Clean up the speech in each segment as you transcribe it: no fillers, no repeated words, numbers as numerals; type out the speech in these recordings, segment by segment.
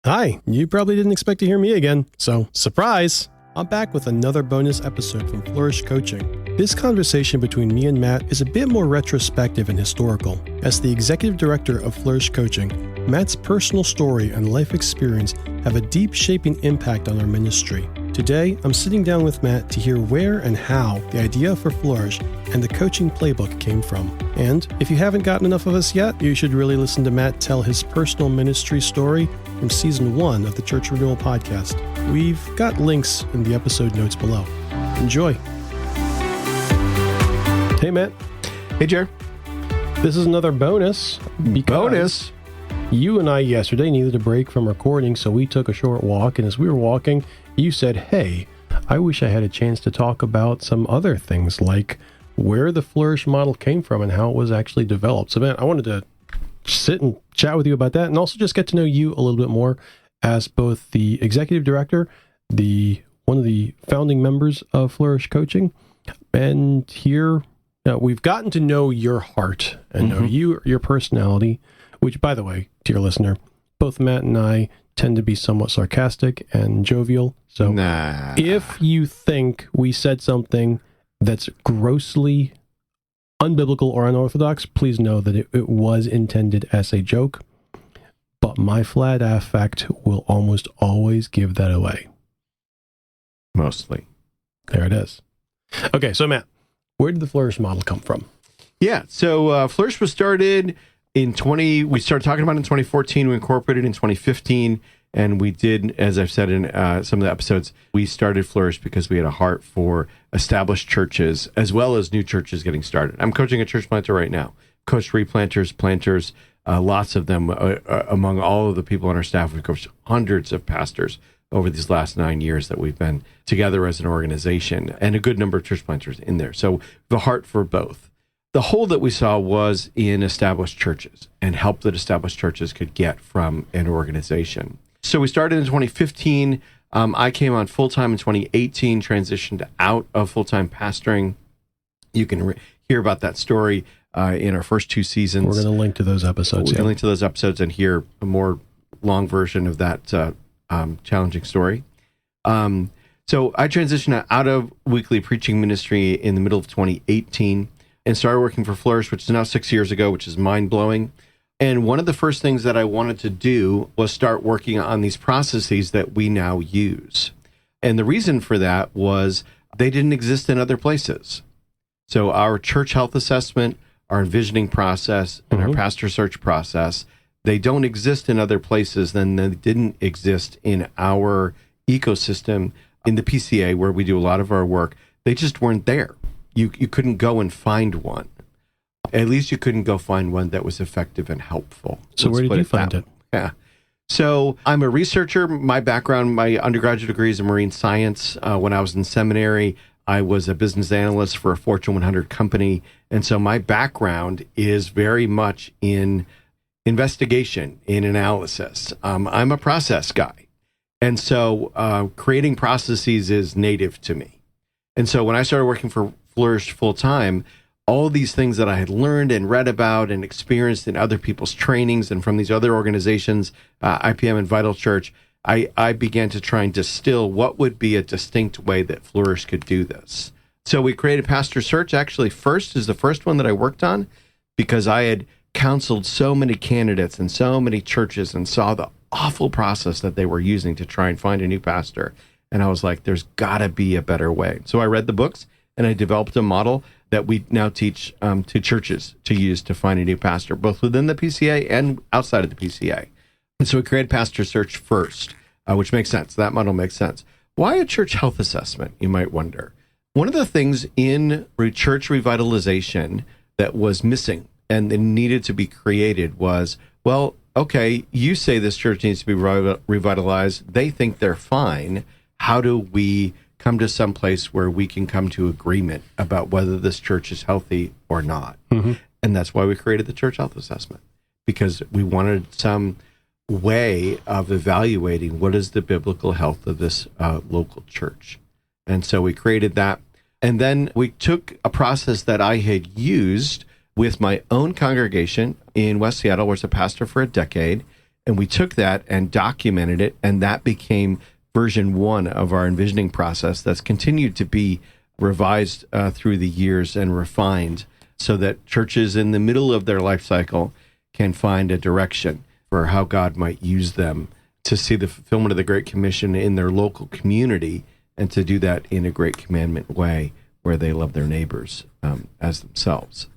Hi, you probably didn't expect to hear me again, so surprise! I'm back with another bonus episode from Flourish Coaching. This conversation between me and Matt is a bit more retrospective and historical. As the executive director of Flourish Coaching, Matt's personal story and life experience have a deep shaping impact on our ministry. Today, I'm sitting down with Matt to hear where and how the idea for Flourish and the coaching playbook came from. And if you haven't gotten enough of us yet, you should really listen to Matt tell his personal ministry story from Season 1 of the Church Renewal Podcast. We've got links in the episode notes below. Enjoy. Hey, Matt. Hey, Jared. This is another bonus. Bonus? You and I yesterday needed a break from recording, so we took a short walk, and as we were walking, you said, hey, I wish I had a chance to talk about some other things, like where the Flourish model came from and how it was actually developed. So, man, I wanted to sit and chat with you about that, and also just get to know you a little bit more as both the executive director, one of the founding members of Flourish Coaching, and here we've gotten to know your heart and know your personality, which, by the way, to your listener, both Matt and I tend to be somewhat sarcastic and jovial. So if you think we said something that's grossly unbiblical or unorthodox, please know that it was intended as a joke, but my flat affect will almost always give that away. Mostly. There it is. Okay, so Matt, where did the Flourish model come from? Yeah, so Flourish was started we started talking about it in 2014, we incorporated in 2015, and we did, as I've said in some of the episodes, we started Flourish because we had a heart for established churches, as well as new churches getting started. I'm coaching a church planter right now. Coached replanters, planters, lots of them. Among all of the people on our staff, we've coached hundreds of pastors over these last 9 years that we've been together as an organization, and a good number of church planters in there. So the heart for both. The hole that we saw was in established churches and help that established churches could get from an organization. So we started in 2015. I came on full-time in 2018, transitioned out of full-time pastoring. You can hear about that story in our first two seasons. We're going to link to those episodes. We're going to link to those episodes and hear a more long version of that challenging story. So I transitioned out of weekly preaching ministry in the middle of 2018 and started working for Flourish, which is now 6 years ago, which is mind-blowing. And one of the first things that I wanted to do was start working on these processes that we now use. And the reason for that was they didn't exist in other places. So our church health assessment, our envisioning process, and our pastor search process, they don't exist in other places than they didn't exist in our ecosystem in the PCA, where we do a lot of our work. They just weren't there. You couldn't go and find one. At least you couldn't go find one that was effective and helpful. So where did you find it? Yeah. So I'm a researcher. My background, my undergraduate degree is in marine science. When I was in seminary, I was a business analyst for a Fortune 100 company. And so my background is very much in investigation, in analysis. I'm a process guy. And so creating processes is native to me. And so when I started working for Flourish full-time, all these things that I had learned and read about and experienced in other people's trainings and from these other organizations, IPM and Vital Church, I began to try and distill what would be a distinct way that Flourish could do this. So we created Pastor Search. Actually, first is the first one that I worked on, because I had counseled so many candidates and so many churches and saw the awful process that they were using to try and find a new pastor. And I was like, there's got to be a better way. So I read the books and I developed a model that we now teach to churches to use to find a new pastor, both within the PCA and outside of the PCA. And so we created Pastor Search first, which makes sense. That model makes sense. Why a church health assessment, you might wonder? One of the things in church revitalization that was missing and needed to be created was, well, okay, you say this church needs to be revitalized. They think they're fine. How do we come to some place where we can come to agreement about whether this church is healthy or not? And that's why we created the church health assessment, because we wanted some way of evaluating what is the biblical health of this local church. And so we created that. And then we took a process that I had used with my own congregation in West Seattle, where I was a pastor for a decade. And we took that and documented it, and that became version 1 of our envisioning process that's continued to be revised through the years and refined so that churches in the middle of their life cycle can find a direction for how God might use them to see the fulfillment of the Great Commission in their local community, and to do that in a Great Commandment way where they love their neighbors as themselves.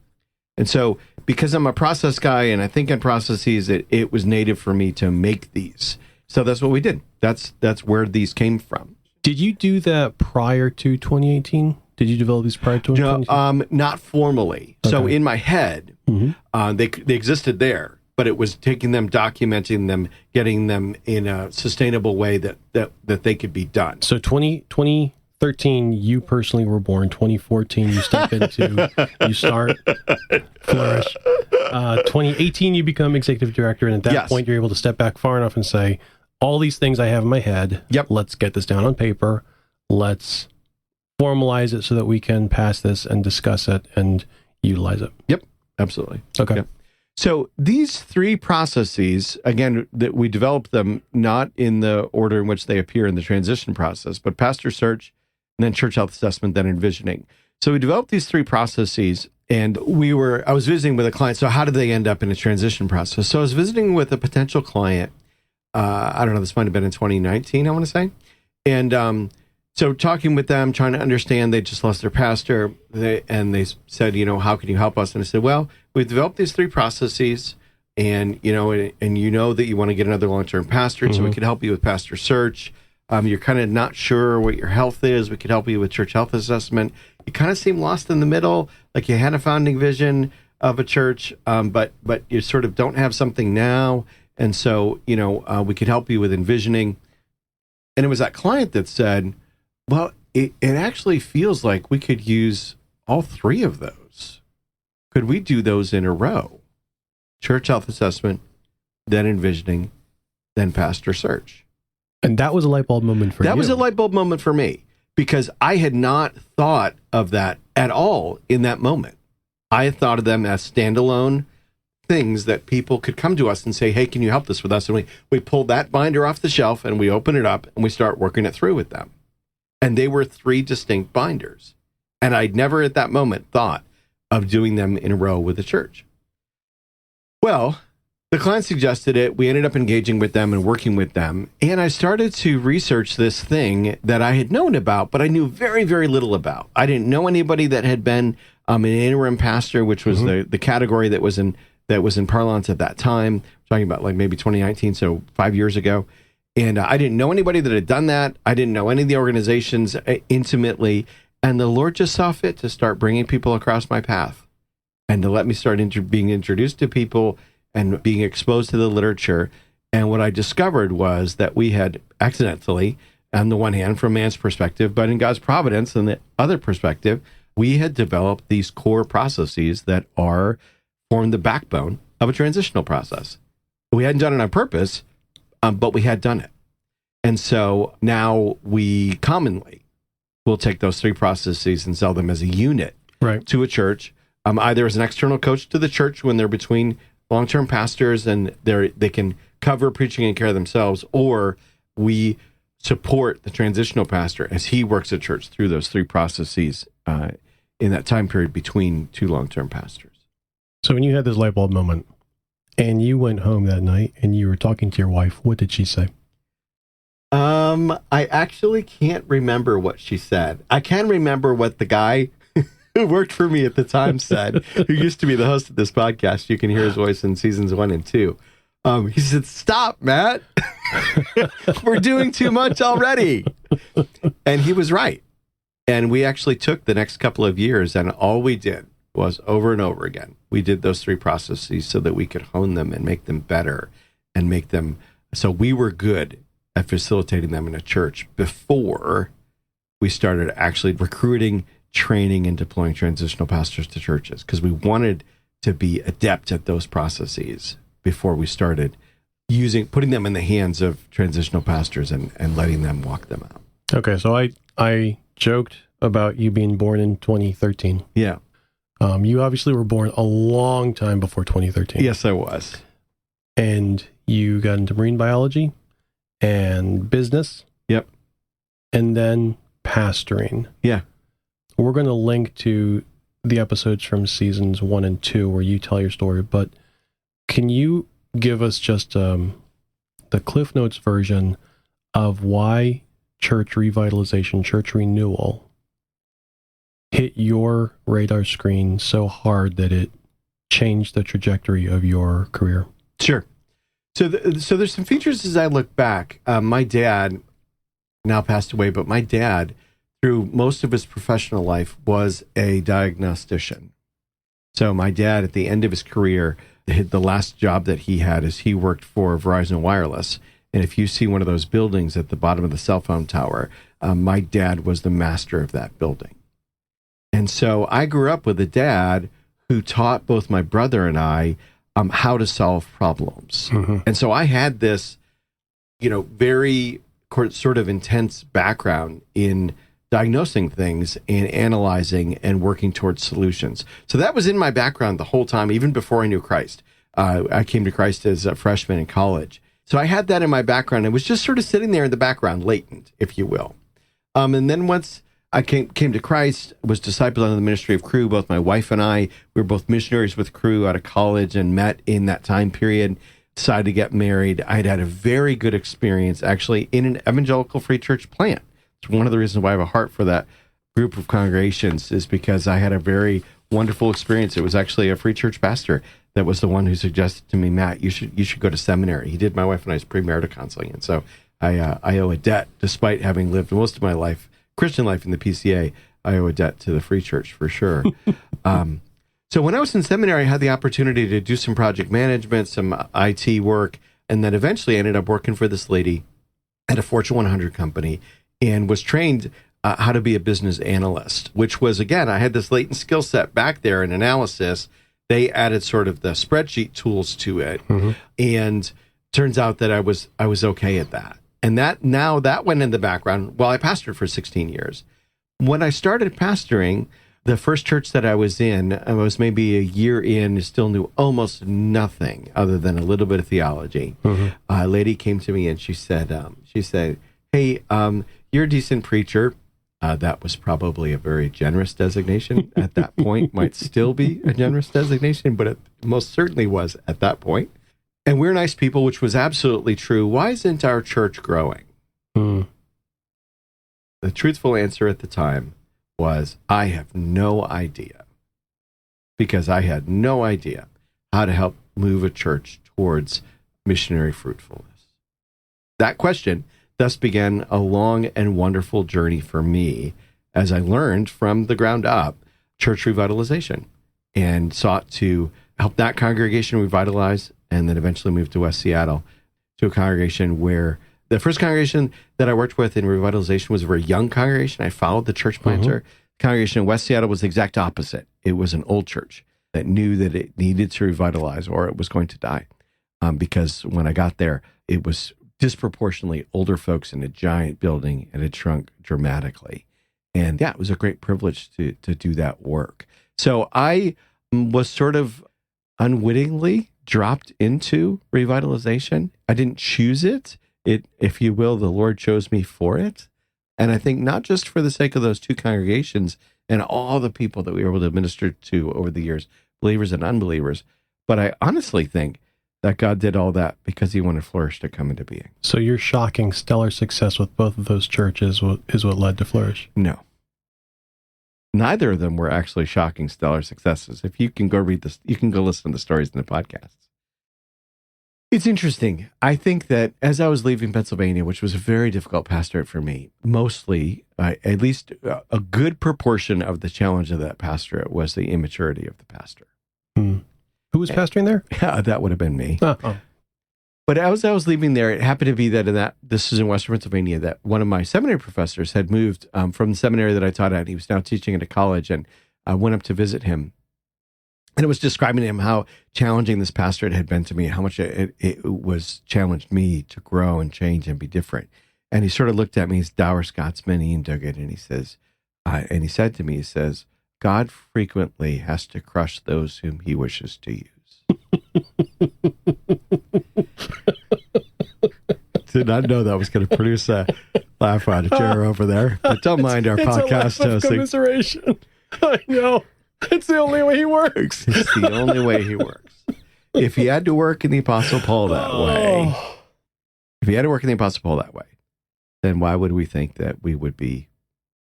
And so, because I'm a process guy and I think in processes, it was native for me to make these. So that's what we did. That's where these came from. Did you do that prior to 2018? Did you develop these prior to 2018? No, not formally. Okay. So in my head, they existed there, but it was taking them, documenting them, getting them in a sustainable way that they could be done. So 2013, you personally were born. 2014, you step into, you start Flourish. 2018, you become executive director, and at that point, you're able to step back far enough and say, all these things I have in my head, let's get this down on paper. Let's formalize it so that we can pass this and discuss it and utilize it. Yep, absolutely. Okay. Yep. So these 3 processes, again, that we developed them not in the order in which they appear in the transition process, but pastor search, and then church health assessment, then envisioning. So we developed these 3 processes, and I was visiting with a client. So how did they end up in a transition process? So I was visiting with a potential client. I don't know, this might have been in 2019, I want to say. And so talking with them, trying to understand, they just lost their pastor, they said, how can you help us? And I said, well, we've developed these 3 processes, and you know that you want to get another long-term pastor, so we could help you with pastor search. You're kind of not sure what your health is. We could help you with church health assessment. You kind of seem lost in the middle, like you had a founding vision of a church, but you sort of don't have something now. And so, we could help you with envisioning. And it was that client that said, well, it actually feels like we could use all 3 of those. Could we do those in a row? Church health assessment, then envisioning, then pastor search. And that was a light bulb moment for you. That was a light bulb moment for me, because I had not thought of that at all in that moment. I had thought of them as standalone things that people could come to us and say, hey, can you help this with us? And we pull that binder off the shelf and we open it up and we start working it through with them. And they were 3 distinct binders. And I'd never at that moment thought of doing them in a row with the church. Well, the client suggested it. We ended up engaging with them and working with them. And I started to research this thing that I had known about, but I knew very, very little about. I didn't know anybody that had been an interim pastor, which was the category that was in parlance at that time. We're talking about like maybe 2019, so 5 years ago. And I didn't know anybody that had done that. I didn't know any of the organizations intimately. And the Lord just saw fit to start bringing people across my path and to let me start being introduced to people and being exposed to the literature. And what I discovered was that we had accidentally, on the one hand, from man's perspective, but in God's providence, and the other perspective, we had developed these core processes that form the backbone of a transitional process. We hadn't done it on purpose, but we had done it. And so now we commonly will take those 3 processes and sell them as a unit to a church, either as an external coach to the church when they're between long-term pastors and they can cover preaching and care themselves, or we support the transitional pastor as he works at church through those 3 processes in that time period between 2 long-term pastors. So when you had this light bulb moment and you went home that night and you were talking to your wife, what did she say? I actually can't remember what she said. I can remember what the guy who worked for me at the time said, who used to be the host of this podcast. You can hear his voice in seasons 1 and 2. He said, "Stop, Matt. We're doing too much already." And he was right. And we actually took the next couple of years, and all we did was over and over again, we did those 3 processes so that we could hone them and make them better and make them so we were good at facilitating them in a church before we started actually recruiting, training, and deploying transitional pastors to churches, because we wanted to be adept at those processes before we started putting them in the hands of transitional pastors and letting them walk them out. Okay, so I joked about you being born in 2013. Yeah. You obviously were born a long time before 2013. Yes, I was. And you got into marine biology and business. Yep. And then pastoring. Yeah. We're going to link to the episodes from seasons 1 and 2 where you tell your story, but can you give us just the Cliff Notes version of why church revitalization, church renewal hit your radar screen so hard that it changed the trajectory of your career? Sure. So there's some features as I look back. My dad now passed away, but my dad, through most of his professional life, was a diagnostician. So my dad, at the end of his career, the last job that he had is he worked for Verizon Wireless. And if you see one of those buildings at the bottom of the cell phone tower, my dad was the master of that building. And so I grew up with a dad who taught both my brother and I how to solve problems. Mm-hmm. And so I had this, very sort of intense background in diagnosing things and analyzing and working towards solutions. So that was in my background the whole time, even before I knew Christ. I came to Christ as a freshman in college. So I had that in my background. It was just sort of sitting there in the background, latent, if you will. And then once I came to Christ, was discipled under the ministry of Cru. Both my wife and I, we were both missionaries with Cru out of college and met in that time period, decided to get married. I had a very good experience, actually, in an evangelical free church plant. It's one of the reasons why I have a heart for that group of congregations is because I had a very wonderful experience. It was actually a free church pastor that was the one who suggested to me, Matt, you should go to seminary. He did my wife and I's premarital counseling. And so I owe a debt, despite having lived most of my life, Christian life in the PCA, I owe a debt to the free church for sure. So when I was in seminary, I had the opportunity to do some project management, some IT work, and then eventually ended up working for this lady at a Fortune 100 company and was trained how to be a business analyst, which was, again, I had this latent skill set back there in analysis. They added sort of the spreadsheet tools to it. Mm-hmm. And turns out that I was okay at that. And that went in the background. Well, I pastored for 16 years. When I started pastoring, the first church that I was in, I was maybe a year in, still knew almost nothing other than a little bit of theology. Mm-hmm. A lady came to me and she said, hey, you're a decent preacher. That was probably a very generous designation at that point. Might still be a generous designation, but it most certainly was at that point. And we're nice people, which was absolutely true. Why isn't our church growing? Mm. The truthful answer at the time was, I have no idea. Because I had no idea how to help move a church towards missionary fruitfulness. That question thus began a long and wonderful journey for me as I learned from the ground up church revitalization and sought to help that congregation revitalize and then eventually moved to West Seattle to a congregation where the first congregation that I worked with in revitalization was a very young congregation. I followed the church planter. Mm-hmm. The congregation in West Seattle was the exact opposite. It was an old church that knew that it needed to revitalize or it was going to die. Because when I got there, it was disproportionately older folks in a giant building and it shrunk dramatically. And yeah, it was a great privilege to do that work. So I was sort of unwittingly dropped into revitalization. I didn't choose it. If you will, the Lord chose me for it. And I think not just for the sake of those two congregations and all the people that we were able to minister to over the years, believers and unbelievers, but I honestly think that God did all that because he wanted Flourish to come into being. So your shocking, stellar success with both of those churches is what led to Flourish? No. Neither of them were actually shocking, stellar successes. If you can go read this, you can go listen to the stories in the podcasts. It's interesting. I think that as I was leaving Pennsylvania, which was a very difficult pastorate for me, mostly, at least a good proportion of the challenge of that pastorate was the immaturity of the pastor. Hmm. Who was pastoring there? Yeah, that would have been me. Oh. But as I was leaving there, it happened to be that this is in Western Pennsylvania, that one of my seminary professors had moved from the seminary that I taught at. He was now teaching at a college, and I went up to visit him. And it was describing to him how challenging this pastorate had been to me, how much it was challenged me to grow and change and be different. And he sort of looked at me, he's dour Scotsman, Ian Duggett, and he says, and he said to me, he says, God frequently has to crush those whom he wishes to use. Did not know that was going to produce a laugh out of chair over there. But don't mind our podcast hosting. Commiseration. I know. It's the only way he works. It's the only way he works. If he had to work in the Apostle Paul that way, then why would we think that we would be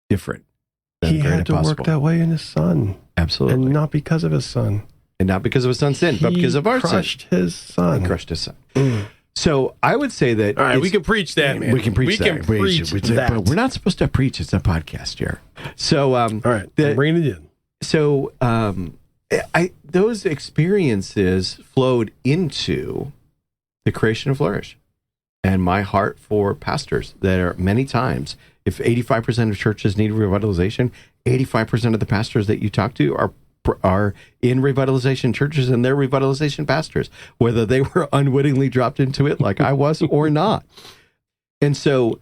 different than he had to work that way in his son. Absolutely. And not because of his son. And not because of his son's sin, but because of our sin. He crushed his son. So I would say that... All right, we can preach that, man. We can preach that. But we're not supposed to preach. It's a podcast here. So... all right, bring it in. So those experiences flowed into the creation of Flourish. And my heart for pastors that are many times, if 85% of churches need revitalization, 85% of the pastors that you talk to are in revitalization churches, and they're revitalization pastors, whether they were unwittingly dropped into it like I was or not. And so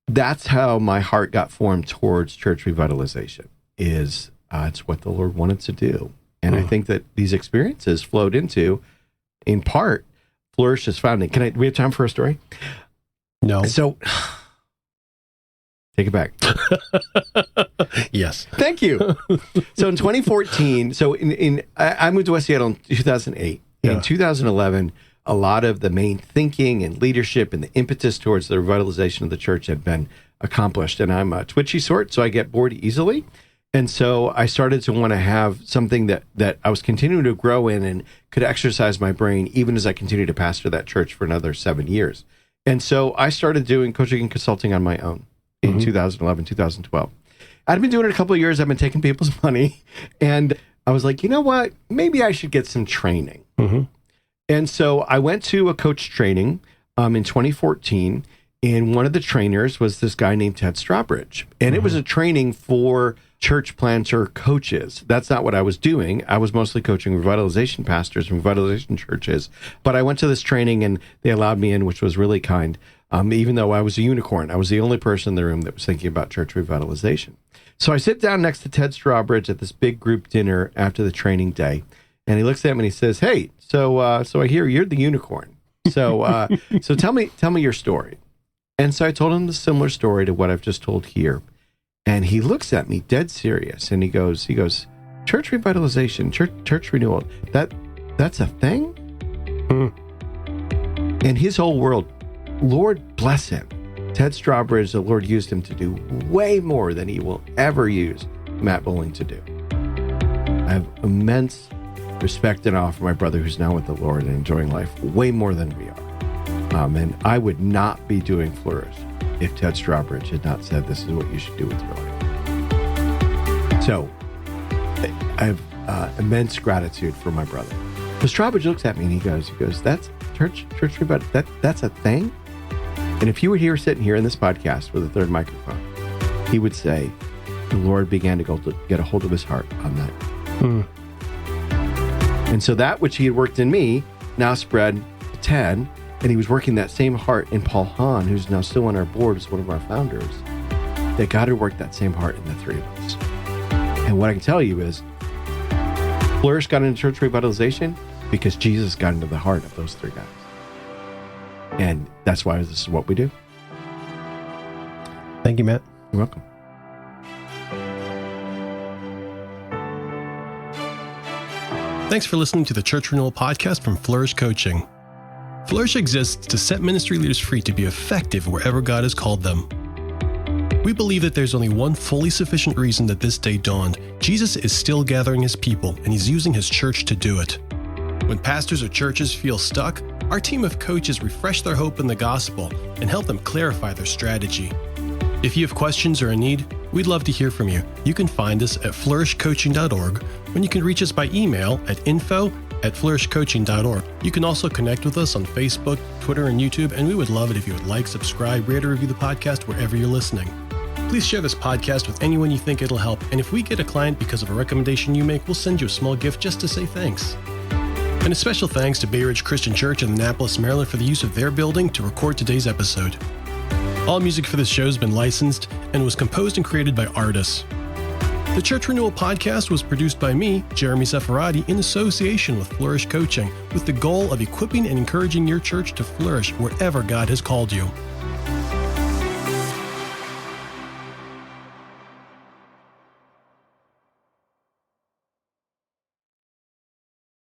that's how my heart got formed towards church revitalization, is it's what the Lord wanted to do. And I think that these experiences flowed into, in part, Flourish's founding. We have time for a story? No. So, take it back. Yes. Thank you. So in 2014, I moved to West Seattle in 2008. Yeah. In 2011, a lot of the main thinking and leadership and the impetus towards the revitalization of the church had been accomplished. And I'm a twitchy sort, so I get bored easily. And so I started to want to have something that I was continuing to grow in and could exercise my brain even as I continued to pastor that church for another 7 years. And so I started doing coaching and consulting on my own in 2011, 2012. I'd been doing it a couple of years. I've been taking people's money. And I was like, you know what? Maybe I should get some training. And so I went to a coach training in 2014. And one of the trainers was this guy named Ted Strawbridge. And it was a training for church planter coaches. That's not what I was doing. I was mostly coaching revitalization pastors and revitalization churches. But I went to this training and they allowed me in, which was really kind. Even though I was a unicorn, I was the only person in the room that was thinking about church revitalization. So I sit down next to Ted Strawbridge at this big group dinner after the training day. And he looks at me and he says, "Hey, so I hear you're the unicorn. So tell me your story." And so I told him the similar story to what I've just told here. And he looks at me dead serious and he goes, church revitalization, church renewal, that's a thing? And his whole world, Lord bless him. Ted Strawbridge, the Lord used him to do way more than he will ever use Matt Bohling to do. I have immense respect and awe for my brother who's now with the Lord and enjoying life way more than we are. And I would not be doing Flourish if Ted Strawbridge had not said, this is what you should do with your life. So I have immense gratitude for my brother. But Strawbridge looks at me and he goes, that's church revitalization, that's a thing? And if he were here sitting here in this podcast with a third microphone, he would say, the Lord began to get a hold of his heart on that. And so that which he had worked in me now spread to Ted. And he was working that same heart in Paul Hahn, who's now still on our board as one of our founders, that God had worked that same heart in the three of us. And what I can tell you is, Flourish got into church revitalization because Jesus got into the heart of those three guys. And that's why this is what we do. Thank you, Matt. You're welcome. Thanks for listening to the Church Renewal Podcast from Flourish Coaching. Flourish exists to set ministry leaders free to be effective wherever God has called them. We believe that there's only one fully sufficient reason that this day dawned. Jesus is still gathering his people, and he's using his church to do it. When pastors or churches feel stuck, our team of coaches refresh their hope in the gospel and help them clarify their strategy. If you have questions or a need, we'd love to hear from you. You can find us at flourishcoaching.org, and you can reach us by email at info@flourishcoaching.org. You can also connect with us on Facebook, Twitter, and YouTube, and we would love it if you would like, subscribe, rate, or review the podcast wherever you're listening. Please share this podcast with anyone you think it'll help, and if we get a client because of a recommendation you make, we'll send you a small gift just to say thanks. And a special thanks to Bay Ridge Christian Church in Annapolis, Maryland for the use of their building to record today's episode. All music for this show has been licensed and was composed and created by artists. The Church Renewal Podcast was produced by me, Jeremy Zaffarati, in association with Flourish Coaching, with the goal of equipping and encouraging your church to flourish wherever God has called you.